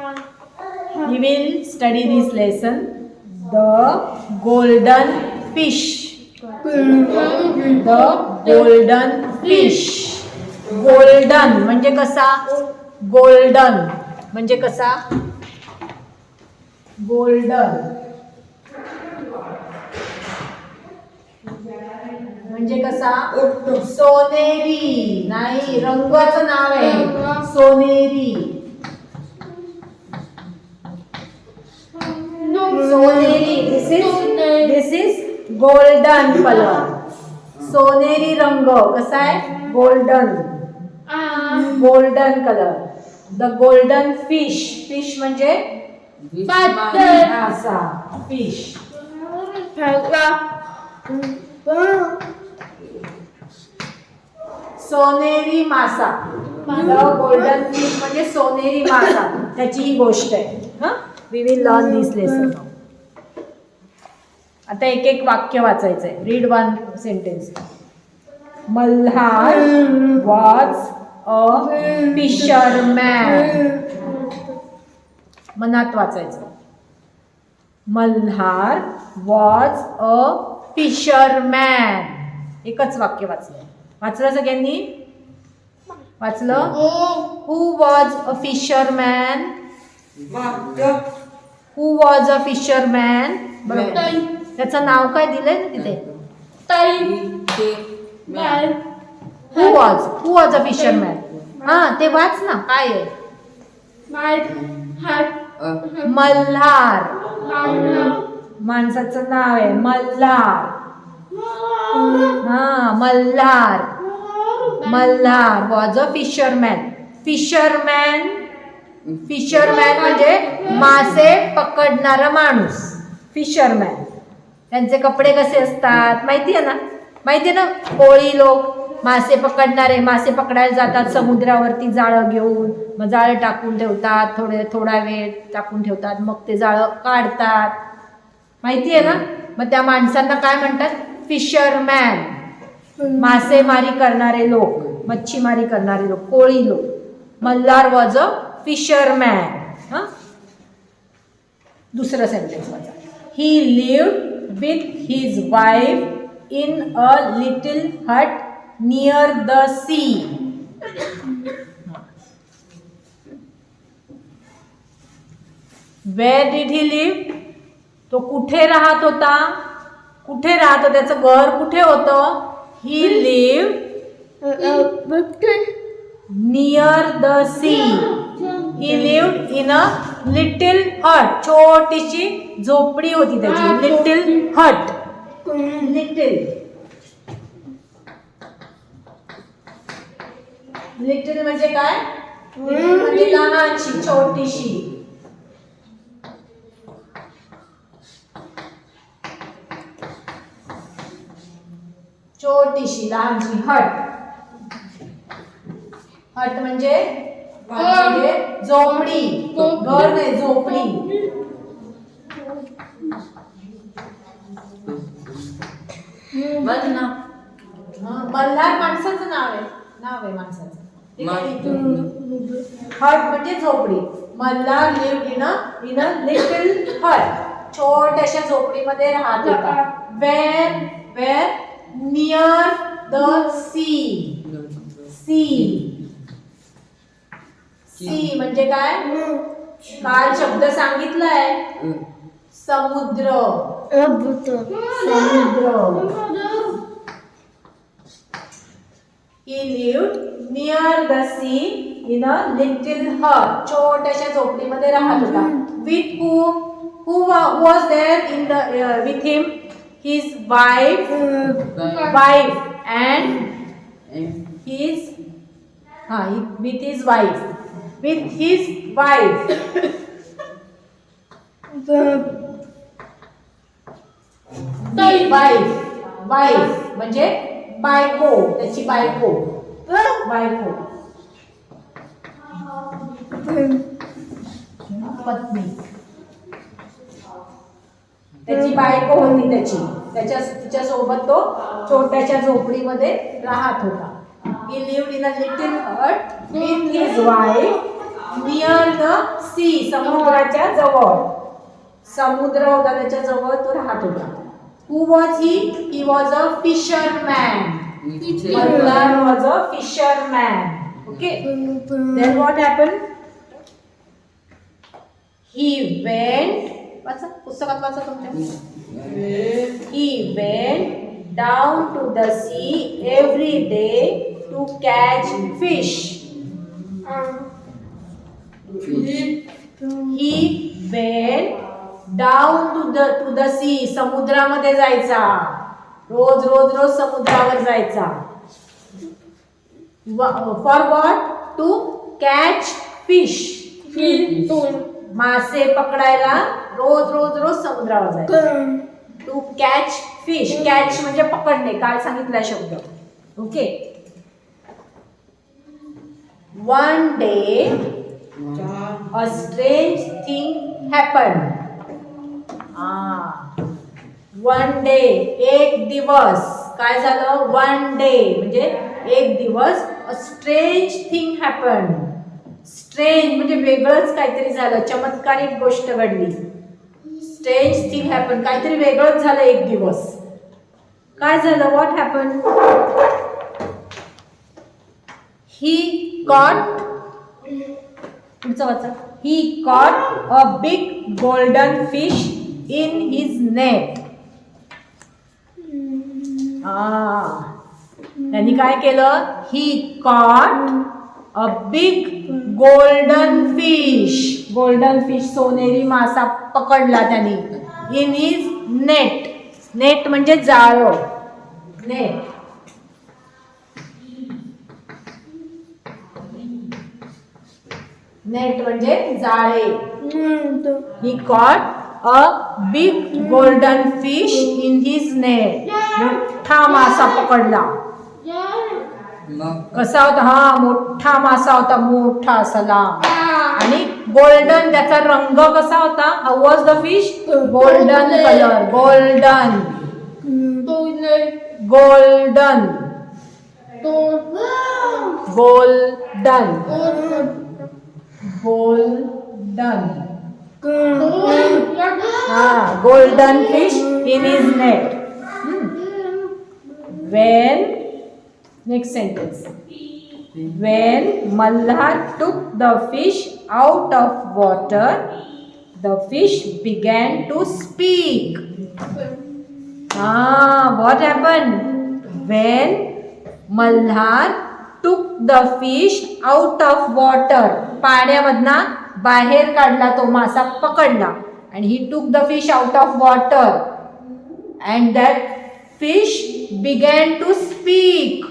We will study this lesson. The golden fish. The golden fish. Golden म्हणजे कसा? Golden म्हणजे कसा? Golden म्हणजे कसा? सोनेरी. नाही, रंगाचं नाव आहे सोनेरी. सोनेरी. This is golden color. सोनेरी रंग कसा आहे? Golden. Golden color. The golden fish. Fish म्हणजे मासा. Fish. सोनेरी मासा. गोल्डन फिश म्हणजे सोनेरी मासा. त्याची ही गोष्ट आहे. We will learn this lesson. आता एक एक वाक्य वाचायचंय. Read one sentence. Malhar was a fisherman. मनात वाचायचं. Malhar was a fisherman. एकच वाक्य वाचलं. वाचलं सगळ्यांनी? वाचलं? Who was a fisherman? Who was a fisherman? बरोबर. त्याचं नाव काय दिलंय तिथे? Who was a fisherman. हा, ते वाच ना. काय आहे? मल्हार. माणसाचं नाव आहे मल्हार. हा, Malhar. Malhar was a fisherman. Fisherman. Fisherman म्हणजे मासे पकडणारा माणूस. फिशरमॅन. त्यांचे कपडे कसे असतात माहिती आहे ना? माहिती आहे ना? कोळी लोक मासे पकडणारे. मासे पकडायला जातात समुद्रावरती जाळं घेऊन. मग जाळं टाकून ठेवतात. थोडा वेळ टाकून ठेवतात. मग ते जाळं काढतात. माहिती आहे ना? मग त्या माणसांना काय म्हणतात? फिशरमॅन. मासेमारी करणारे लोक. मच्छीमारी करणारे लोक. कोळी लोक. Malhar was a fisherman. दुसरं सेंटेन्स वाचा. He lived with his wife in a little hut near the sea. Where did he live? तो कुठे राहत होता? कुठे राहत होता? त्याचं घर कुठे होतं? He live near the sea. He lived in a little hut. छोटीशी झोपडी होती त्याची. लिटिल हट. लिटिल म्हणजे काय? म्हणजे लहानशी, छोटीशी. छोटीशी, लहानशी. हट. हट म्हणजे झोपडी. घर नाही, झोपडी. मल्हार माणसाचं नाव आहे माणसाचं. हट म्हणजे झोपडी. Malhar lived in a little hut. छोट्याशा झोपडीमध्ये राहत होता. Where near the sea. Sea म्हणजे काय? काल शब्द सांगितलाय. समुद्र. He lived near the sea in a little hut. छोट्याशा झोपडीमध्ये राहत होता. With whom? Who was there in the with him? His wife and his with his wife. wife म्हणजे बायको. त्याची बायको. पत्नी. त्याची बायको होती. तिच्या सोबत तो छोट्याशा झोपडीमध्ये राहत होता. He lived in a little hut with his wife near the sea, समुद्राच्या जवळ. समुद्र होता त्याच्या जवळ तो राहत होता. Who was he? He was a fisherman. Malhar was a fisherman. Okay. Then what happen? He went, वाचा पुस्तकात वाचा तुमच्या. He went down to the sea every day to catch fish. He went down to the sea, समुद्रामध्ये जायचा. रोज रोज रोज समुद्रावर जायचा. For what? To catch fish. मासे पकडायला रोज रोज रोज समुद्रावर जायचा. To catch fish. कॅच म्हणजे पकडणे, काल सांगितला शब्द. Okay. One day a strange thing happen. One day, एक दिवस. काय झालं? वन डे म्हणजे एक दिवस. A strange thing happen. Strange म्हणजे वेगळंच काहीतरी झालं, चमत्कारिक गोष्ट घडली. स्ट्रेंज थिंग हॅपन, काहीतरी वेगळंच झालं एक दिवस. काय झालं? What happen? ही कॉट, पुढचं वाचा. He caught a big golden fish in his net. त्यांनी काय केलं? He caught a big golden fish. Golden fish, सोनेरी मासा पकडला त्यांनी. In his net. नेट म्हणजे जाळं. नेट. नेट म्हणजे जाळे. He caught a big golden fish in his net. मोठा मासा पकडला. कसा होता? हा, मोठा मासा होता, मोठा असा लांब. आणि गोल्डन, त्याचा रंग कसा होता? How was the fish? Golden colour. Golden. Golden. Golden. Golden. हा, golden fish in his net. When, next sentence. When Malhar took the fish out of water, the fish began to speak. What happened? When Malhar took the fish out of water, पाण्यामधना बाहेर काढला, तो मासा पकडला. And he took the fish out of water. And that fish began to speak.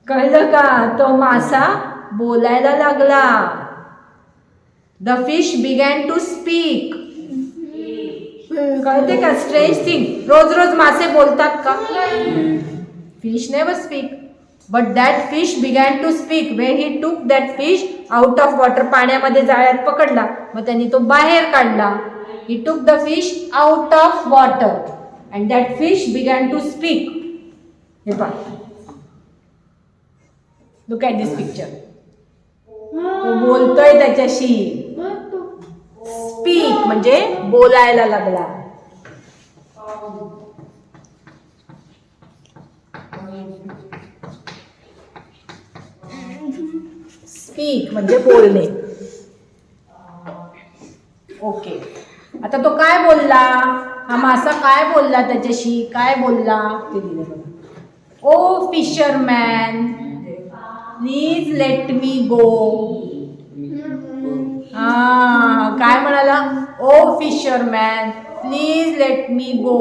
कळलं का? तो मासा बोलायला लागला. The fish began to speak. कळते का? Strange thing. रोज रोज मासे बोलतात का? Fish never speak. But that fish began to speak when he took that fish out of water. पाण्यामध्ये जाळ्यात पकडला, मग त्यांनी तो बाहेर काढला. He took the fish out of water and that fish began to speak. हे पहा. Look at this picture. तो बोलतोय त्याच्याशी. Speak म्हणजे बोलायला लागला. स्पीक म्हणजे बोलणे. ओके. आता तो काय बोलला? हा मासा काय बोलला त्याच्याशी? काय बोलला ते दिले बघा. ओ फिशरमॅन, प्लीज लेट मी गो. काय म्हणाला? ओ फिशरमॅन, प्लीज लेट मी गो.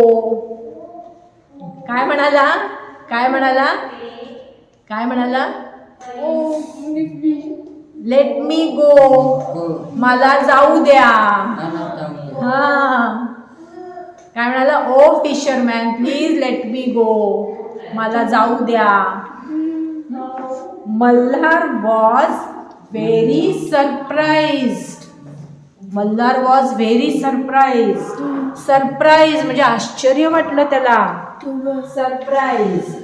काय म्हणाला? काय म्हणाला? काय म्हणाला? लेट मी गो, मला जाऊ द्या. हा, काय म्हणाला? ओ फिशरमॅन, प्लीज लेट मी गो, मला जाऊ द्या. Malhar was very surprised. Malhar was very surprised. Surprise म्हणजे आश्चर्य म्हटलं त्याला. सरप्राइज.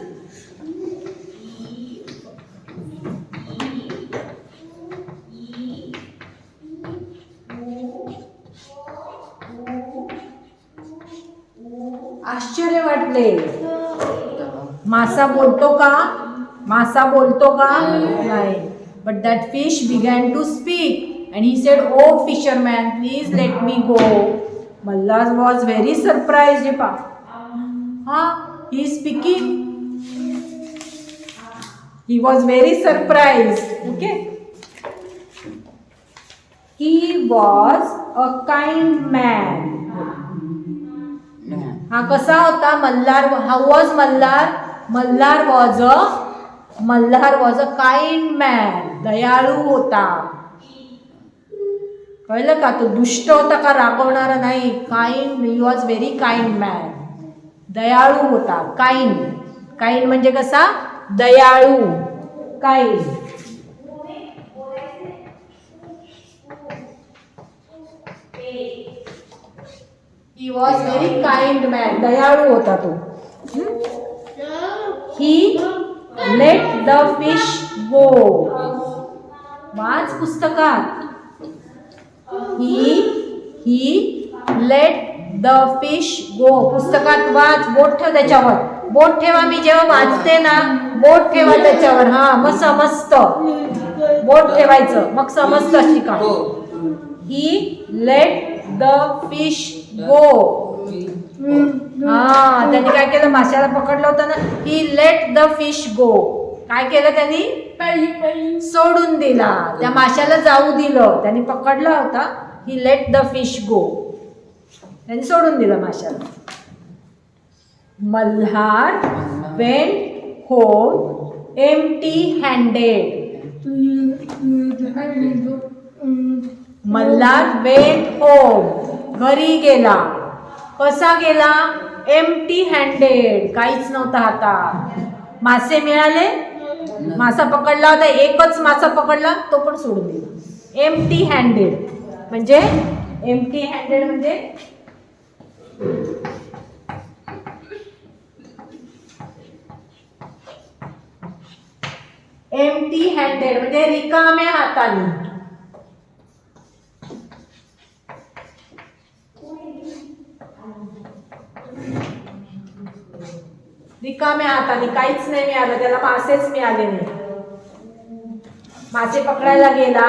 आश्चर्य वाटले. मासा बोलतो का? मासा बोलतो का? नाही. But that fish began to speak and he said, "Oh fisherman, please let me go." Mallar was very surprised. He is speaking. He was very surprised. Okay. He was a kind man. हा कसा होता Malhar? How was Mallar? Mallar was a kind man. दयाळू होता. कळलं का? तो दुष्ट होता का रागवणारा नाही. Kind. He was very kind man. दयाळू होता. काइंड म्हणजे कसा? दयाळू. Kind. He was very kind man. दयाळू होता तो. ही लेट द फिश गो. वाच पुस्तकात. ही लेट द फिश गो. पुस्तकात वाच. बोट ठेव त्याच्यावर. बोट ठेवा. मी जेव्हा वाचते ना बोट ठेवा त्याच्यावर. हा मग समजतं. बोट ठेवायचं मग समजतं शिका. ही लेट द फिश गो. हा त्यांनी काय केलं? माशाला पकडलं होतं ना. ही लेट द फिश गो. काय केलं त्यांनी? सोडून दिला. त्या माशाला जाऊ दिलं. त्यांनी पकडला होता. ही लेट द फिश गो. त्यांनी सोडून दिलं माशाला. Malhar went home empty handed. Malhar went home. घरी गेला. कसा गेला? Empty handed. काहीच नव्हता हातात. मासे मिळाले. मासा पकडला होता. एकच मासा पकडला. तो पण सोडून दिला. एम्प्टी हँडेड म्हणजे एम्प्टी हँडेड म्हणजे एम्प्टी हँडेड म्हणजे रिकाम्या हाताने. रिकाम्या हाताने. काहीच नाही मिळालं त्याला. मासेच मिळाले नाही. मासे पकडायला गेला.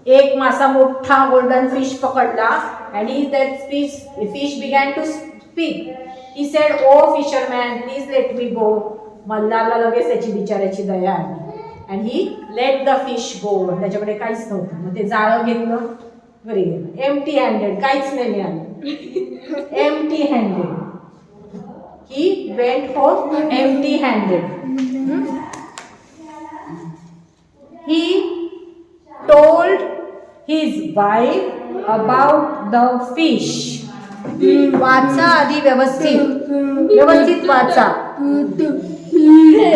एक मासा मोठा गोल्डन फिश पकडला. and that fish began to speak. He said, "Oh fisherman, please let me go." मल्हारला लगेच त्याची बिचाऱ्याची दया आली. and he let the fish go. त्याच्याकडे काहीच नव्हतं. मग ते जाळं घेतलं. घरी गेलं. Empty handed. काहीच नाही मिळालं. Empty handed. He went home empty handed. He told his wife about the fish. वाचा आधी व्यवस्थित वाचा.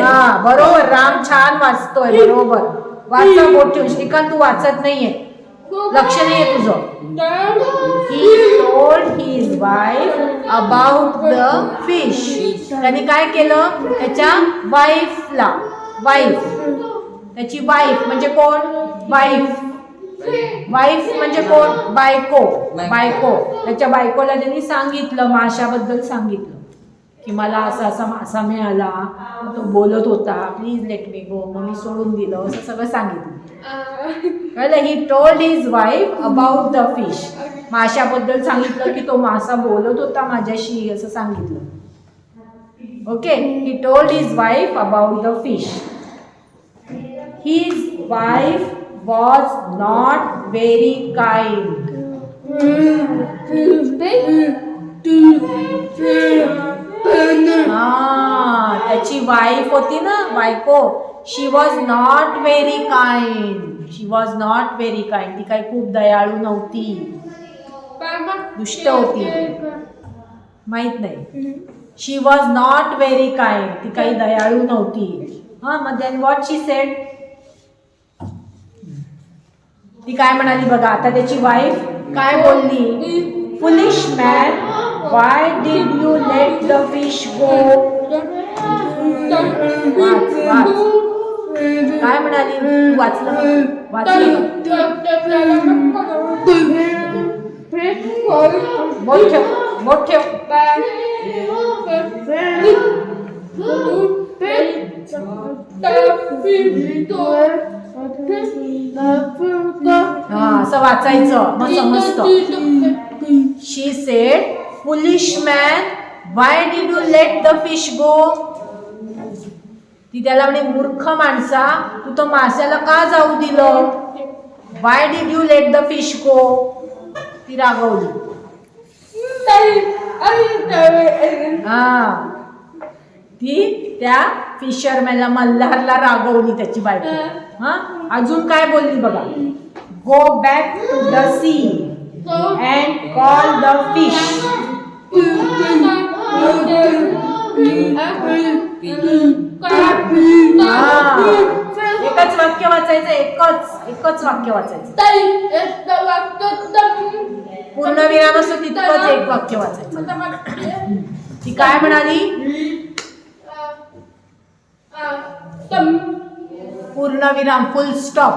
हा बरोबर. राम छान वाचतोय. बरोबर वाचा. बोट ठेवून. श्रीकांत तू वाचत नाहीये. लक्ष नाहीये तुझं. He told his wife about the fish. त्याने काय केलं? त्याच्या वाईफला. त्याची वाईफ म्हणजे कोण? वाईफ म्हणजे कोण? बायको. त्याच्या बायकोला त्यांनी सांगितलं. माशाबद्दल सांगितलं की मला असा मासा मिळाला. तो बोलत होता प्लीज लेट मी गो. मग मी सोडून दिलं. असं सगळं सांगितलं. He told his wife about the fish. माशाबद्दल सांगितलं की तो मासा बोलत होता माझ्याशी असं सांगितलं. ओके. He told his wife about the fish. His wife was not very kind. त्याची वाईफ होती ना बायको. She was not very kind. ती काही खूप दयाळू नव्हती. दुष्ट होती. माहित नाही. She was not very kind. ती काही दयाळू नव्हती. मग देन व्हॉट शी सेड. ती काय म्हणाली बघा. आता त्याची वाईफ काय बोलली? Foolish man, why did you let the fish go. काय म्हणाली? वाचलं. बोट ठेव. हा असं वाचायचं मग समजतं. She said foolish man why did you let the fish go. ती त्याला म्हणे मूर्ख माणसा तू तो माशाला का जाऊ दिलं. Why did you let the fish go. ती रागवली. हा ती त्या फिशरमॅनला मल्हारला रागवली त्याची बायको. हा अजून काय बोलली बघा. Go back to the sea and call the fish. एकच वाक्य वाचायचं. एकच वाक्य वाचायचं. पूर्ण विराम असतो तितकंच एक वाक्य वाचायचं. ती काय म्हणाली. पूर्ण विराम फुल स्टॉप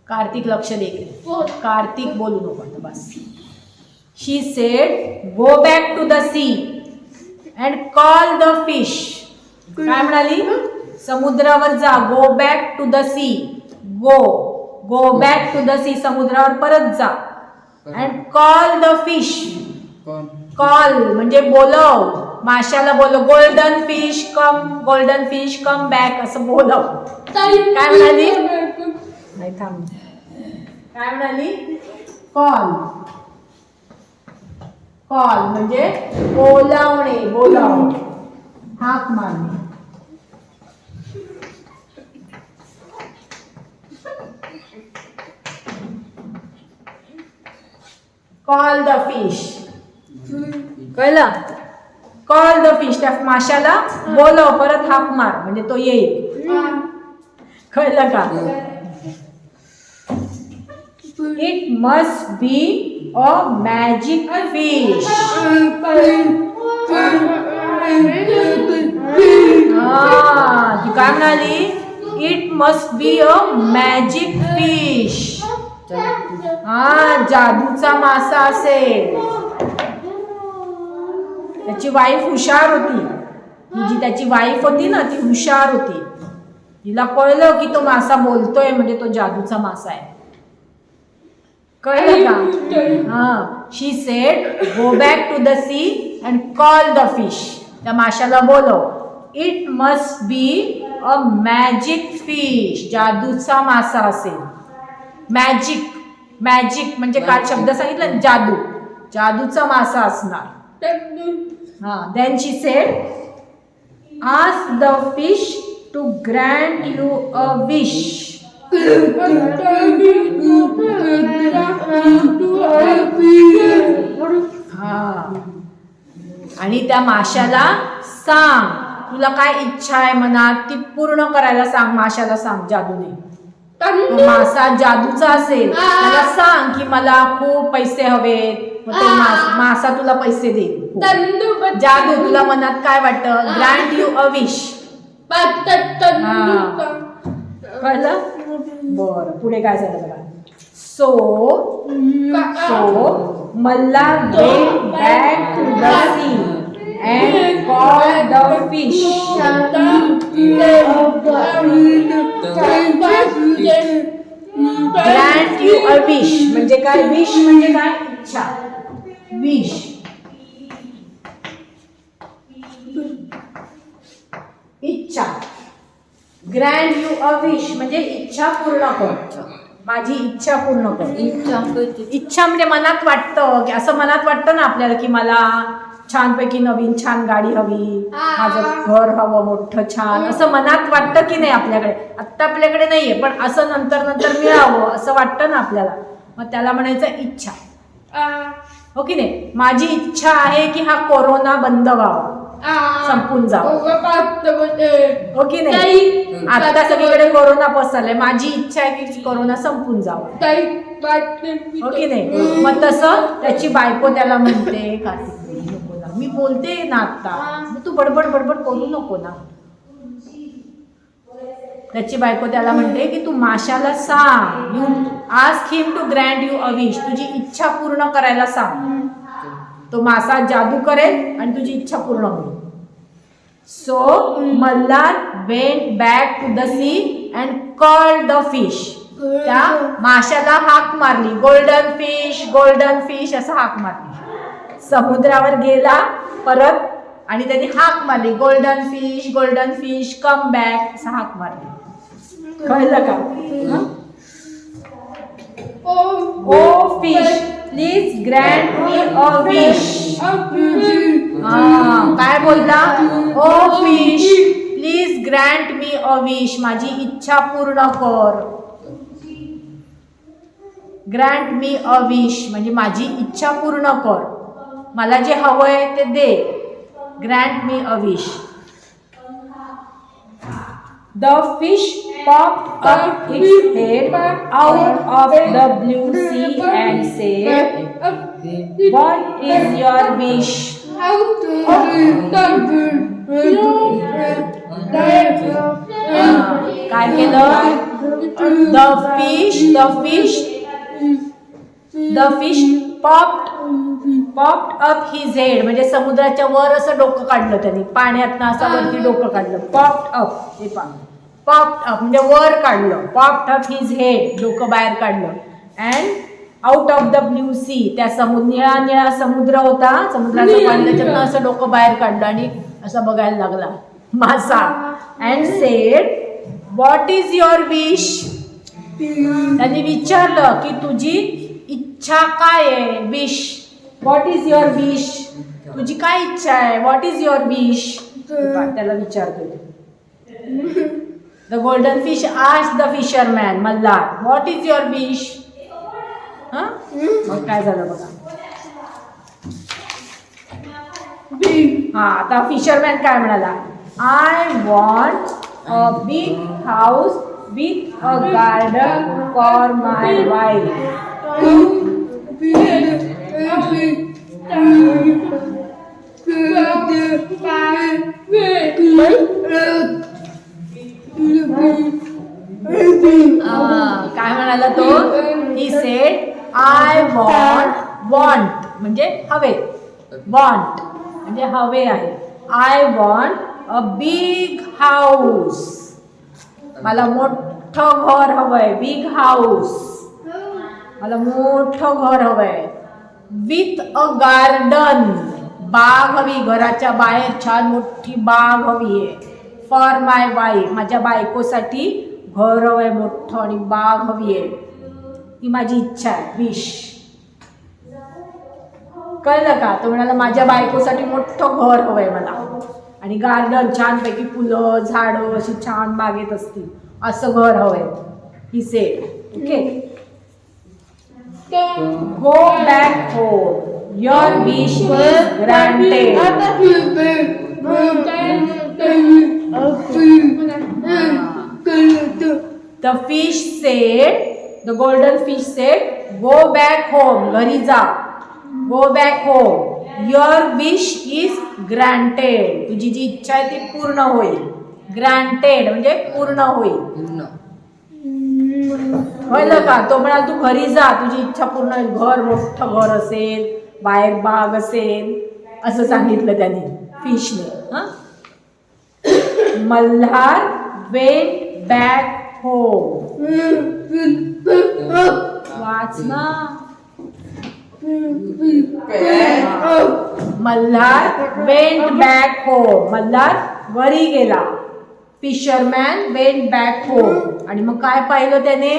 कार्तिक लक्ष दे. कार्तिक बोलू नको बस. She said go back to the sea and call the fish. काय म्हणाली. समुद्रावर जा. Go back to the sea. Go back to the sea. समुद्रावर परत जा. And call the fish. Call म्हणजे बोलव. माशाला बोलव. गोल्डन फिश कम बॅक असं बोलव. काय म्हणाली. नाही थांब. काय म्हणाली. कॉल म्हणजे बोलावणे. हाक मारणे. Call the fish. कळलं. Call the fish. त्या माशाला बोलव परत हाक मार म्हणजे तो येईल. कळलं का. It must be a magic fish. ती काय म्हणाली. It must be a magic fish. जादूचा मासा असेल. त्याची वाईफ हुशार होती. जी त्याची वाईफ होती ना ती हुशार होती. तिला कळलं की तो मासा बोलतोय म्हणजे तो जादूचा मासा आहे. कळलं का. She said go back to the sea and call the fish. त्या माशाला बोलव. It must be a magic fish. जादूचा मासा असेल. मॅजिक म्हणजे काय शब्द सांगितला. जादूचा मासा असणार. Then she said ask the fish to grant you a wish. आणि त्या माशाला सांग तुला काय इच्छा आहे मनात ती पूर्ण करायला सांग. माशाला सांग जादूने. तो मासा जादूचा असेल त्याला सांग की मला खूप पैसे हवेत. मग तो मासा तुला पैसे देईल. जादू तुला मनात काय वाटतं. Grant you a wish. कळलं. बरं पुढे काय झालं बघा. So Malhar went back to the sea and called the fish. Grant you a wish म्हणजे काय. विश म्हणजे काय इच्छा. विश इच्छा. ग्रँट यू अ विश म्हणजे इच्छा पूर्ण कर. माझी इच्छा पूर्ण कर. इच्छा म्हणजे मनात वाटतं की असं मनात वाटतं ना आपल्याला की मला छानपैकी नवीन छान गाडी हवी. माझं घर हवं मोठं छान. असं मनात वाटतं की नाही आपल्याकडे. आत्ता आपल्याकडे नाहीये पण असं नंतर मिळावं असं वाटतं ना आपल्याला. मग त्याला म्हणायचं इच्छा. हो की नाही. माझी इच्छा आहे की हा कोरोना बंद व्हावा. संपून जावं. हो की नाही. आता सगळीकडे कोरोना पसरलाय. माझी इच्छा आहे की कोरोना संपून जावं. हो की नाही. मग तसं त्याची बायको त्याला म्हणते कार्तिक नको ना. मी बोलते ना आता तू बडबड करू नको ना. त्याची बायको त्याला म्हणते की तू माशाला सांग, you ask him to grant you a wish, तुझी इच्छा पूर्ण करायला सांग. तो मासा जादू करेल आणि तुझी इच्छा पूर्ण होईल. So Malhar went back to the sea and called the fish. त्या माशाला हाक मारली, गोल्डन फिश असं हाक मारली. समुद्रावर गेला परत आणि त्यांनी हाक मारली, गोल्डन फिश कम बॅक असं हाक मारली. कळलं का? Oh fish please grant me a wish. काय बोलता? Oh fish please grant me a wish, माझी इच्छा पूर्ण कर. ग्रँट मी अ विश म्हणजे माझी इच्छा पूर्ण कर, मला जे हवंय ते दे. Grant me a wish. The fish popped up its head out of the blue sea and said, "What is your wish?" काय केलं? The fish popped up his head म्हणजे समुद्राच्या वर असं डोकं काढलं त्यांनी, पाण्यातनं असं वरती डोकं काढलं. popped up म्हणजे वर काढलं. popped up his head डोकं बाहेर काढलं. and out of the blue sea त्या निळा समुद्र होता, समुद्राचं पाणी, त्याच्यातनं असं डोकं बाहेर काढलं आणि असं बघायला लागला मासा. and said, "What is your wish?" त्यांनी विचारलं की तुझी इच्छा काय आहे? Wish, what is your wish, तुझी काय इच्छा आहे? व्हॉट इज युअर विश त्याला विचारतो. The golden fish asked the fisherman, Malhar, what is your wish. मग काय झालं बघा. आता फिशरमॅन काय म्हणाला? I want a big house with a garden for my wife. काय म्हणाला तो? ही सेड आय वॉन्ट म्हणजे हवे, वॉन्ट म्हणजे हवे आहे. I want a big house, मला मोठं घर हवंय. बिग हाऊस मला मोठं घर हवंय. विथ अ गार्डन बाग हवी, घराच्या बाहेर छान मोठी बाग हवी आहे. फॉर माय वाईफ माझ्या बायकोसाठी घर हवंय मोठं आणि बाग हवी आहे. ही माझी इच्छा आहे, विश. कळलं का? तो म्हणाला माझ्या बायकोसाठी मोठं घर हवंय मला आणि गार्डन छानपैकी फुलं झाडं अशी छान बागेत असतील असं घर हवंय. He said okay. Go back home. Your wish is granted. The fish said, the golden fish said, go back home. घरी जा. Go back home. Your wish is granted. तुझी जी इच्छा आहे ती पूर्ण होईल. Granted म्हणजे पूर्ण होईल. कळलं का? तो म्हणाला तू घरी जा, तुझी इच्छा पूर्ण होईल. घर मोठं घर असेल, बाहेर बाग असेल असं सांगितलं त्याने, फिशने. Malhar went back home. वाच ना. Malhar went back home, Malhar घरी गेला. फिशरमॅन वेंट बॅक होम आणि मग काय पाहिलं त्याने?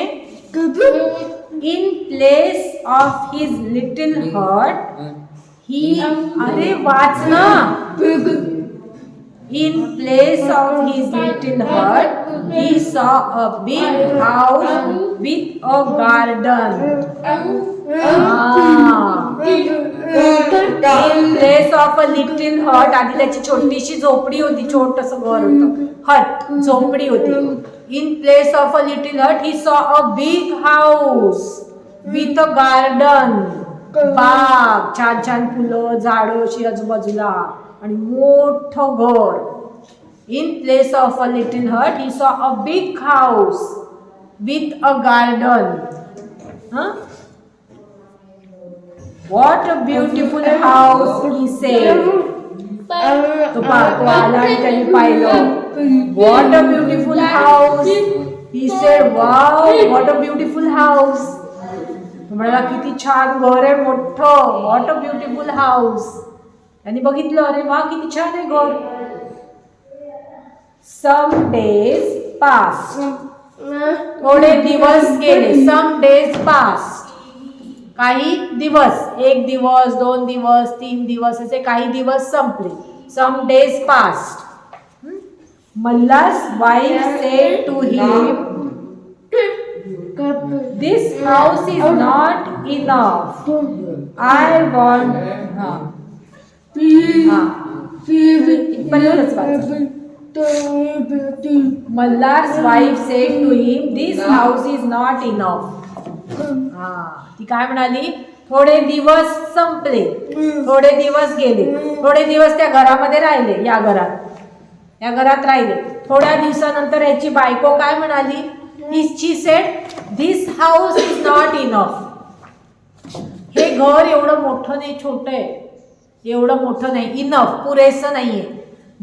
In place of his little hut he, अरे वाच ना. In place of his little hut he saw a big house with a garden. In place of a little hut, आधी त्याची छोटीशी झोपडी होती, छोटंसं घर होतं. हट झोपडी होती. In place of a little hut he saw a big house with a garden. बाग, छान छान फुलं झाडं अशी आजूबाजूला आणि मोठं घर. In place of a little hut, he saw a big house with a garden. Huh? What a beautiful house, he said. तो आला आणि त्यांनी पाहिलं. What a beautiful house. He said, wow, what a beautiful house. म्हणाला किती छान घर आहे मोठं. What a beautiful house. त्यांनी बघितलं, अरे वा किती छान आहे घर. Some days passed. थोडे दिवस गेले. Some days passed. काही दिवस, 1 दिवस, 2 दिवस, 3 दिवस असे काही दिवस संपले. Some days passed. Malla's wife said to him, this house is not enough. I want Malla's wife said to him, this house is not enough. ती काय म्हणाली, थोडे दिवस संपले, थोडे दिवस गेले, थोडे दिवस त्या घरामध्ये राहिले, या घरात राहिले. थोड्या दिवसानंतर याची बायको काय म्हणाली, she said this house is not enough. हे घर एवढं मोठं नाही, छोटं आहे, एवढं मोठं नाही, इनफ पुरेसं नाहीये.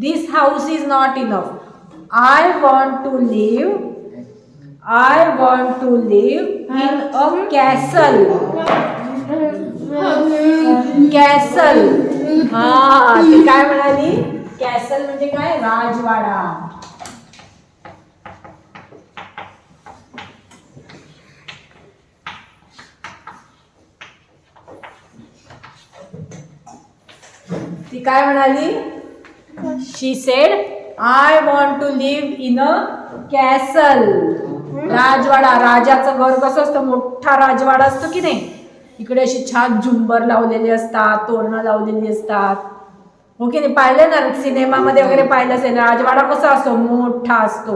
दिस house is not enough. I want to live in a castle. Castle. ती काय म्हणाली, कॅसल म्हणजे काय, राजवाडा. ती काय म्हणाली, she sed I want to live in a castle. राजवाडा. राजाचं घर कसं असतं, मोठा राजवाडा असतो की नाही. इकडे अशी छान झुंबर लावलेली असतात, तोरणं लावलेली असतात, हो की नाही. पाहिलं ना सिनेमामध्ये वगैरे पाहिलं असेल. राजवाडा कसा असतो, मोठा असतो.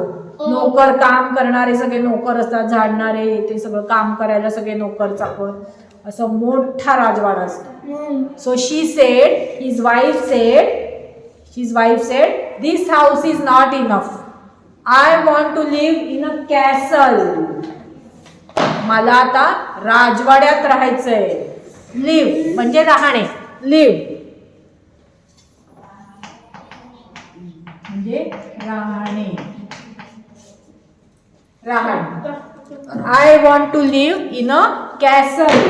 नोकर, काम करणारे सगळे नोकर असतात, झाडणारे, ते सगळं काम करायला सगळे नोकर चाकर, असं मोठा राजवाडा असतो. So she sed, his wife sed this house is not enough. I want to live in a castle. मला आता राजवाड्यात राहायचंय. लिव्ह म्हणजे राहणे. लिव्ह म्हणजे राहणे. I want to live in a castle.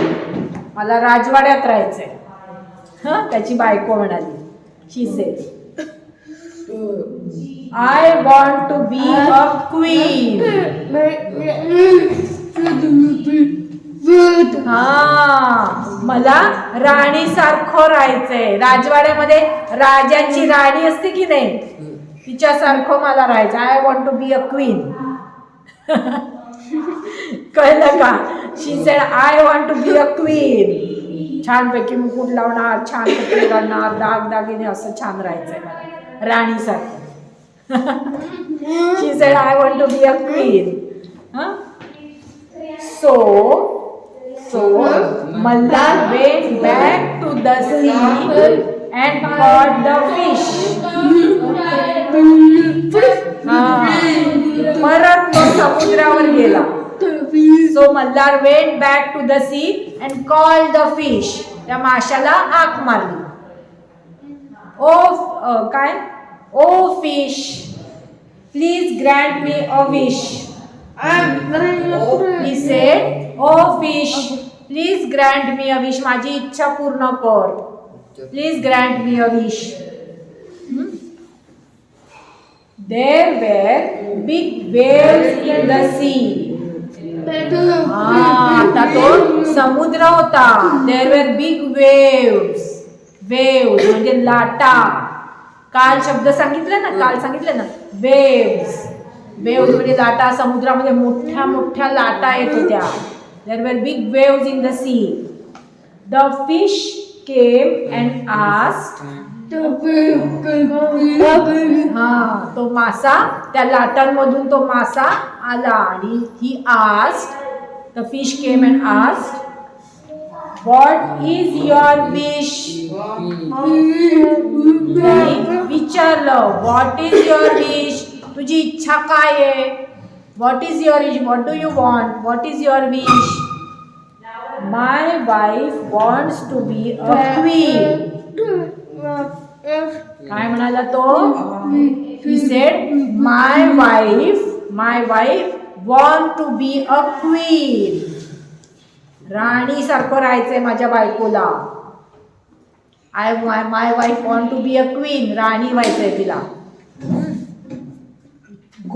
मला राजवाड्यात राहायचंय. त्याची बायको म्हणाली, she said, I want to be a queen. मला राणी सारखं राहायचंय. राजवाड्यामध्ये राजाची राणी असते की नाही, तिच्यासारखं मला राहायचं. I want to be a queen. कळलं का. She said I want to be a queen. छानपैकी मुकुट लावणार, छान कपडे घालणार, दागदागिने, असं छान राहायचंय मला, राणीसारखं. She said, I want to be a queen. So Mallar went back to the sea and caught the fish. परत तो समुद्रावर गेला. So Mallar went back to the sea and called the fish. त्या माशाला हाक मारली. Oh fish, please grant me a wish. He said, oh fish, please grant me a wish. माझी इच्छा पूर्ण कर. Please grant me a wish. There were big waves in the sea. आता तो समुद्र होता. There were big waves. Waves म्हणजे लाटा. काल शब्द सांगितलं ना, वेव्स. वेव्स म्हणजे लाटा. समुद्रामध्ये मोठ्या मोठ्या लाटा येत होत्या. There were big waves in the sea. The fish came and asked. तो मासा, त्या लाटांमधून तो मासा आला आणि he asked. The fish came and asked, What is your wish? त्यांनी विचारलं what is your wish? तुझी इच्छा काय आहे? What is your wish? What do you want? What is your wish? My wife wants to be a queen. काय म्हणाला तो? He said my wife want to be a queen. राणी सारखं राहायचंय माझ्या बायकोला. My wife want to be a queen. राणी व्हायचंय तिला.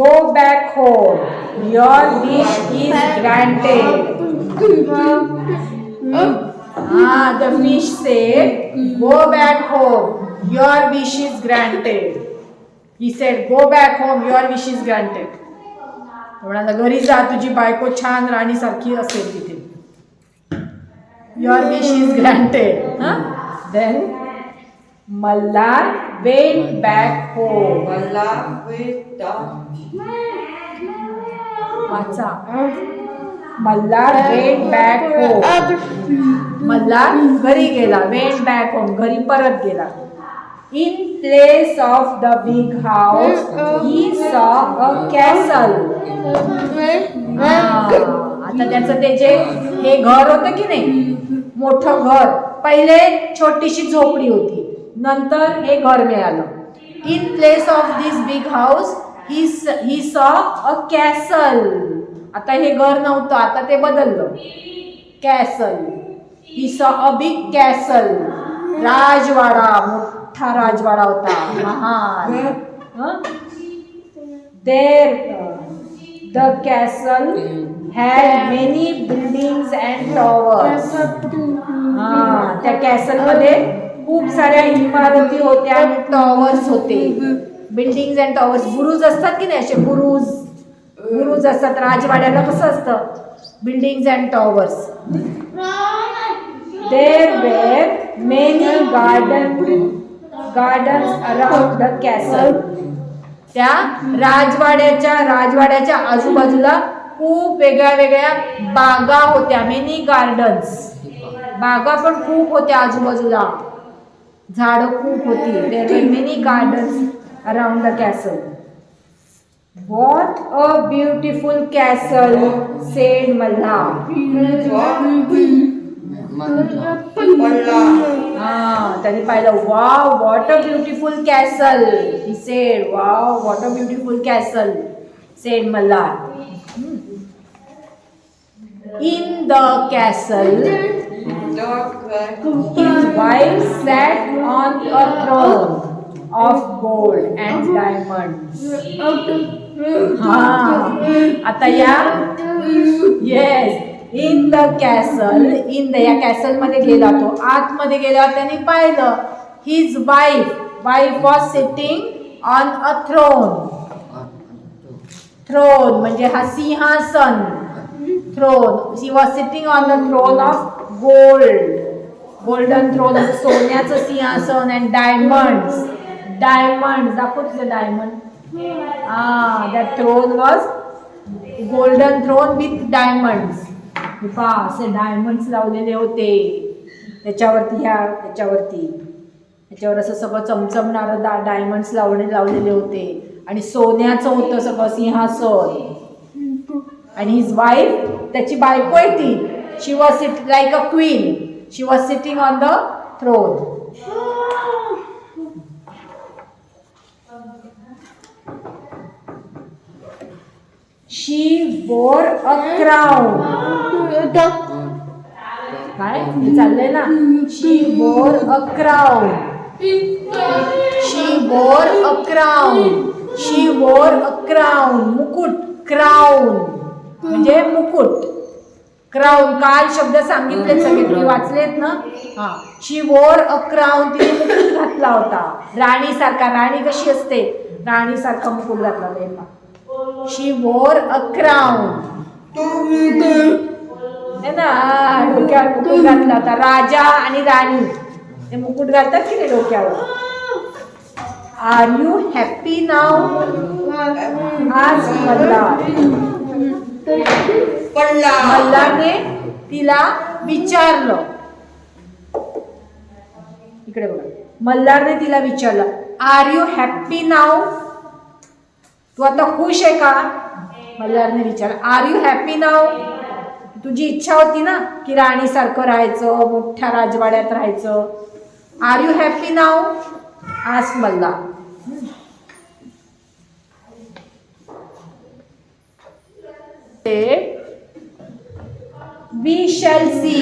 Go back home. Your wish is granted. The fish said, go back home. Your wish is granted. He said, go back home. Your wish is granted. म्हणाला घरी जा, तुझी बायको छान राणी सारखी असेल तिथे. Your wish is granted. Then Mallar went back home. Mallar went back home. Mallar घरी गेला. Went back home. घरी परत गेला. In place of the big house, he saw a castle. आता त्याचं ते जे हे घर होतं की नाही, मोठं घर. पहिले छोटीशी झोपडी होती, नंतर हे घर मिळालं. In place of this big house, he saw a castle. आता हे घर नव्हतं, आता ते बदललं. Castle. He saw a big castle. राजवाडा, मोठा राजवाडा होता, महान. There the castle had many buildings and towers. त्या कॅसल मध्ये खूप साऱ्या इमारती होत्या आणि टॉवर्स होते. Buildings and towers. बुरुज असतात की नाही, असे बुरुज असतात. राजवाड्याला कसं असतं, buildings and towers. There were many gardens around the castle. त्या राजवाड्याच्या आजूबाजूला खूप वेगळ्या वेगळ्या बागा होत्या. Many gardens. बागा पण खूप होत्या आजूबाजूला, झाडं खूप होती. There were many gardens around the castle. What a beautiful castle, said Mallar. त्यांनी पाहिलं, wow, what a beautiful castle. He said, wow, what a beautiful castle, said Mallar. In the castle, his wife sat on a throne of gold and diamonds. आता या, yes, in the castle, या castle मध्ये गेला तो. आतमध्ये गेला, त्याने पाहिलं his wife was sitting on a throne म्हणजे हा सिंहासन. Throne. She was sitting on the throne of golden throne, सोन्याचं सिंहासन. And diamonds. दाखव तुझं diamond. That throne was golden throne with diamonds. असे डायमंड्स लावलेले होते त्याच्यावर असं सगळं चमचमणारं डायमंड्स लावलेले होते. आणि सोन्याचं होतं सगळं सिंहासन. आणि हिज वाईफ, त्याची बायको आहे ती, she was sit like a queen. She was sitting on the throne. She wore a crown. काय चाललंय ना, शी वोर अ क्राउन. मुकुट. क्राउन म्हणजे मुकुट. क्राउन काल शब्द सांगितले सगळे, तुम्ही वाचलेत ना. शी वोर अ क्राउन. तिने मुकुट घातला होता राणीसारखा. राणी कशी असते, राणीसारखा मुकुट घातला होता. शी वोर अ क्राउन. है ना, डोक्यावर मुकुट घातला होता. राजा आणि राणी ते मुकुट घालतात की नाही डोक्यावर. आर यू हॅपी नाव, आज मल्हारने तिला विचारलं. इकडे बघा. मल्हारने तिला विचारलं, आर यू हॅप्पी नाव? तू आता खुश आहे का? मल्हारने विचारलं, आर यू हॅप्पी नाव? तुझी इच्छा होती ना की राणीसारखं राहायचं, मोठ्या राजवाड्यात राहायचं. Are you happy now? Ask Malhar. We shall see,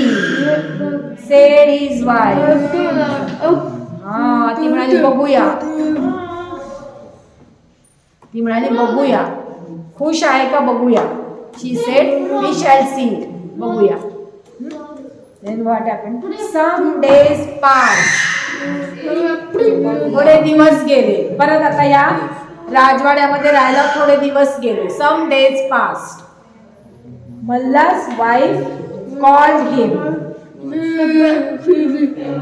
said his wife. ती म्हणाली बघूया. ती म्हणाली बघूया. खुश आहे का बघूया. She said, we shall see. बघूया. Then what happened? Some days passed. थोडे दिवस गेले. परत आता या राजवाड्यामध्ये राहायला थोडे दिवस गेले. Some days passed. Mallar's wife called him.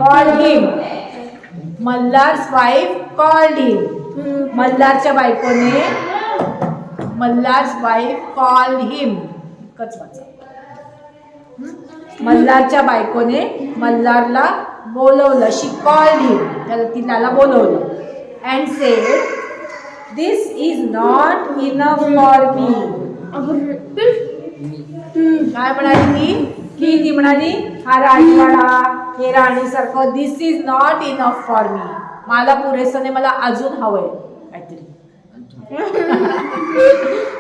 Called him. Mallar's wife called him. मल्हारच्या बायकोने Mallar's wife called him. कच वाचा. मल्हारच्या बायकोने मल्हारला बोलवलं. She called him. त्याला बोलवलं. And said, this is not enough for me. काय म्हणाली ती? ती म्हणाली हा राजवाडा, हे राणीसारखं, this is not enough for me. मला पुरेसं नाही, मला अजून हवंय काहीतरी.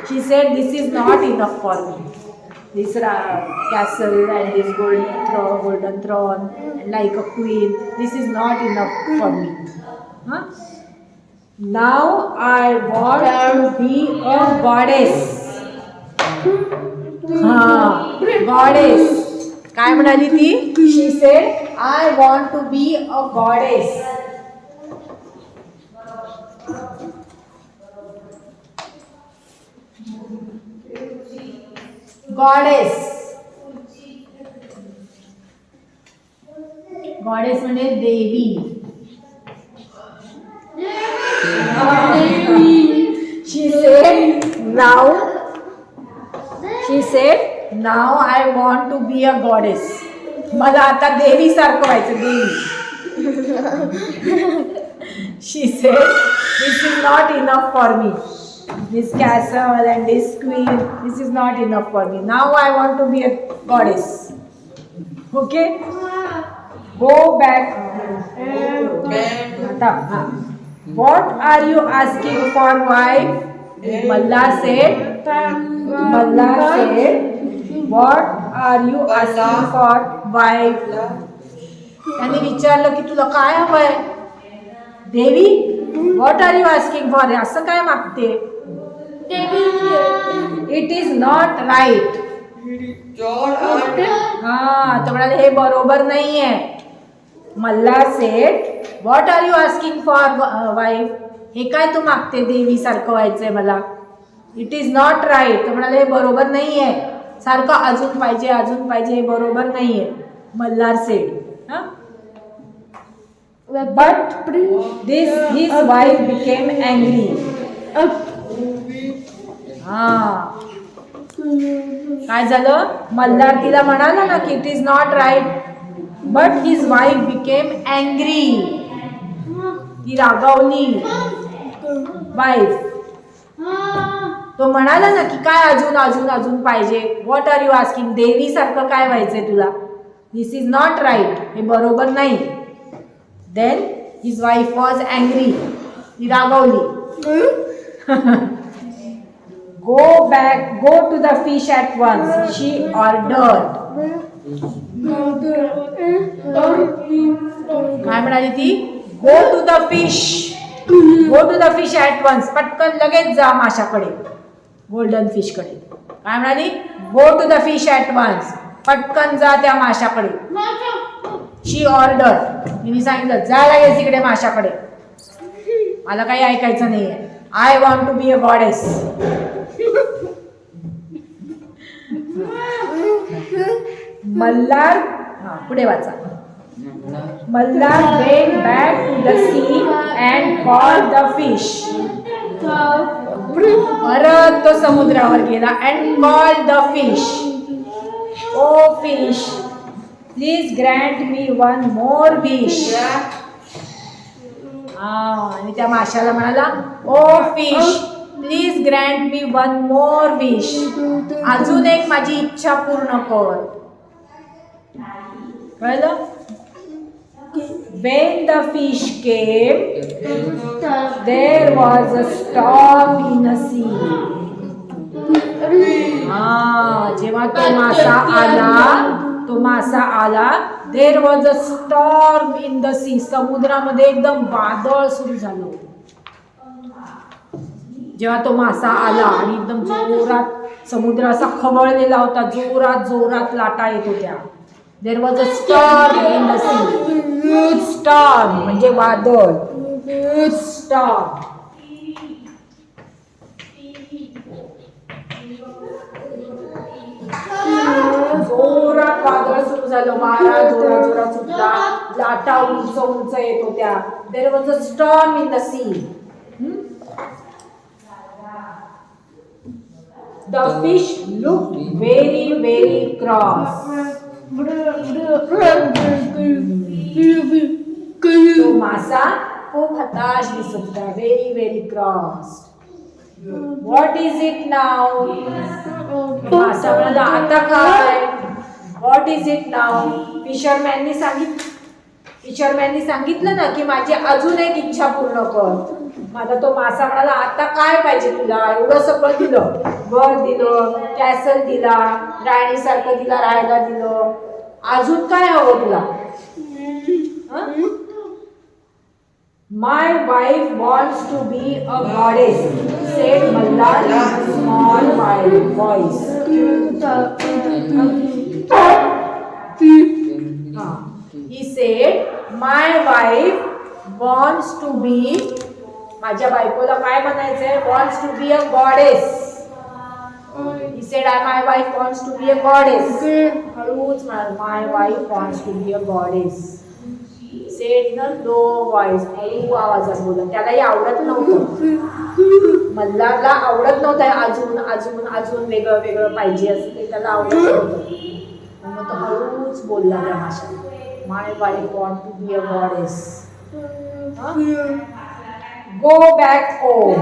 She said this is not enough for me. This castle and this golden throne and like a queen, this is not enough for me. Now I want to be a goddess. Goddess. काय म्हणाली ती? She said I want to be a goddess. Goddess. Goddess म्हणजे देवी. She said now She said, now I want to be a goddess. मला आता देवी सारखं व्हायचं, देवी. She said, this is not enough for me. This castle and this queen, this is not enough for me. Now I want to be a goddess. Okay? Go back. आता, what are you asking for, wife? Mallar said, what are you asking for, wife? त्यांनी विचारलं की तुला काय हवंय देवी? what are you asking for? असं काय मागते? it is not right. तो म्हणाले हे बरोबर नाहीये. Malhar sed what are you asking for, wife? हे काय तू मागते देवी सारखं व्हायचंय मला? It is not right. तो म्हणाले हे बरोबर नाहीये, सारखं अजून पाहिजे अजून पाहिजे, हे बरोबर नाहीये. Malhar said. But this his wife became angry. काय झालं? मल्हार तिला म्हणाला ना की it is not right, but his wife became angry. ती रागावली वाईफ. तो म्हणाला ना की काय अजून अजून अजून पाहिजे. What are you asking? देवी सारखं काय व्हायचंय तुला? दिस इज नॉट राईट, हे बरोबर नाही. Then his wife was angry. ती रागावली. Go to the fish at once, she ordered. काय म्हणाली ती? Go to the fish. Go to the fish at once. पटकन लगेच जा माशाकडे, गोल्डन फिश कडे. काय म्हणाली? Go to the fish at once. पटकन जा त्या माशाकडे. शी ऑर्डर. तिने सांगितलं जा लगेच तिकडे माशाकडे, मला काही ऐकायचं नाहीये. I want to be a goddess. Malhar, पुढे वाचा. Malhar went back to the sea and caught the fish. परत तो समुद्रावर गेला and called the fish. Oh fish, please grant me one more wish. आणि त्या माशाला म्हणाला, oh fish please grant me one more wish. अजून एक माझी इच्छा पूर्ण कर. कळलं? When the fish came, there was a storm in the sea. जेव्हा तो मासा आला, there was a storm in the sea. समुद्रामध्ये एकदम वादळ सुरू झालं. जेव्हा तो मासा आला आणि एकदम जोरात समुद्र असा खवळलेला होता, जोरात लाटा येत होत्या. There was a storm in the sea. Storm म्हणजे वादळ. Storm. जोरात वादळ सुरू झालं, वारा जोरात सुटला, लाटा उंच येत होत्या. There was a storm in the sea. The fish looked very cross. तो मासा खूप हताश दिसत होता. very cross. What is it now? मासा म्हणाला, आता काय? What is it now? फिशरमॅननी सांगितलं ना की माझी अजून एक इच्छा पूर्ण कर. माझा तो मासा म्हणाला, आता काय पाहिजे तुला? एवढं सगळं दिलं, घर दिलं, कॅसल दिला, राणीसारखं तिला राहायला दिलं, अजून काय हवं तुला? My wife wants to be a goddess, said Mallar in a small voice. He said, my wife wants to be, माझ्या बायकोला काय म्हणायचंय? Wants to be a goddess. He said, my wife wants to be a goddess. हळूच म्हणाल, my wife wants to be a goddess. Said in a low voice. हळू आवाजात बोला. त्यालाही आवडत नव्हतं. मल्हारला आवडत नव्हतं अजून वेगळं पाहिजे असं ते त्याला आवडत नव्हतं. मग तो हळूच बोलला त्या माशाला, my wife wants to be a goddess. Go back home.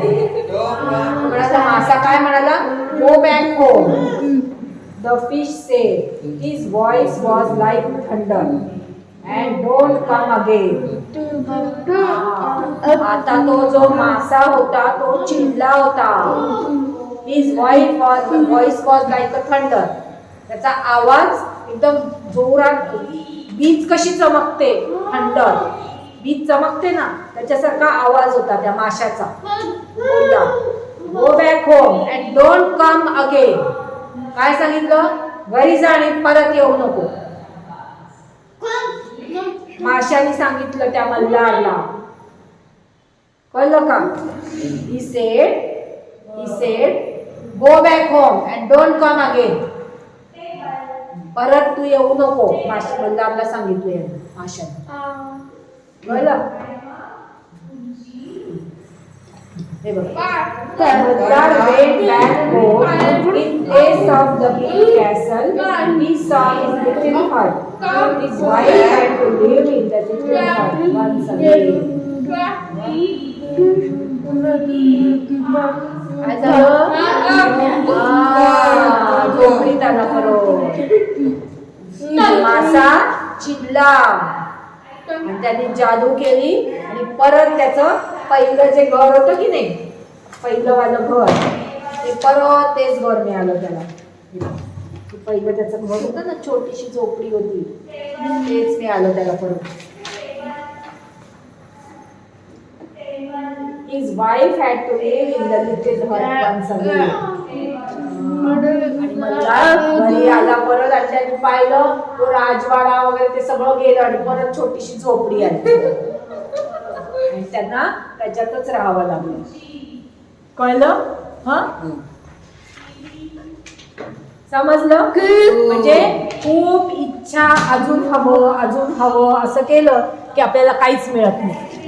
मासा काय म्हणाला? Go back home. The fish said, his voice was like thunder, and don't come again. आता तो जो मासा होता तो चिडला होता. His voice was like a thunder. त्याचा आवाज एकदम जोरात, वीज कशी चमकते, थंडर वीज चमकते ना, त्याच्यासारखा आवाज होता त्या माशाचा. बोलला, go back home and don't come again. काय सांगितलं? घरी जा आणि परत येऊ नको. माशाने सांगितलं त्या मल्हारला. कळलं का? He said go back home and don't come again. परत तू येऊ नको. मल्हारला सांगितलंय माशाने. कळलं? हे बघ, Mallar went back home. In place of the big castle, he saw his little hut. His wife had to live in the little hut once again. काय झालं? झोपडीत आला परत. मासा चिडला आणि त्याने जादू केली आणि परत त्याचं पहिलं जे घर होतं की नाही, पहिलं वालं घर, ते परत तेच घर मिळालं त्याला. पहिलं त्याचं घर होतं ना, छोटीशी झोपडी होती, तेच मिळालं त्याला परत. His wife had to live in the little hut once again. आणि घरी आला परत आणि त्यांनी पाहिलं तो राजवाडा वगैरे ते सगळं गेलं आणि परत छोटीशी झोपडी आली आणि त्यांना त्याच्यातच राहावं लागलं. कळलं? समजलं? म्हणजे खूप इच्छा, अजून हवं असं केलं की आपल्याला काहीच मिळत नाही.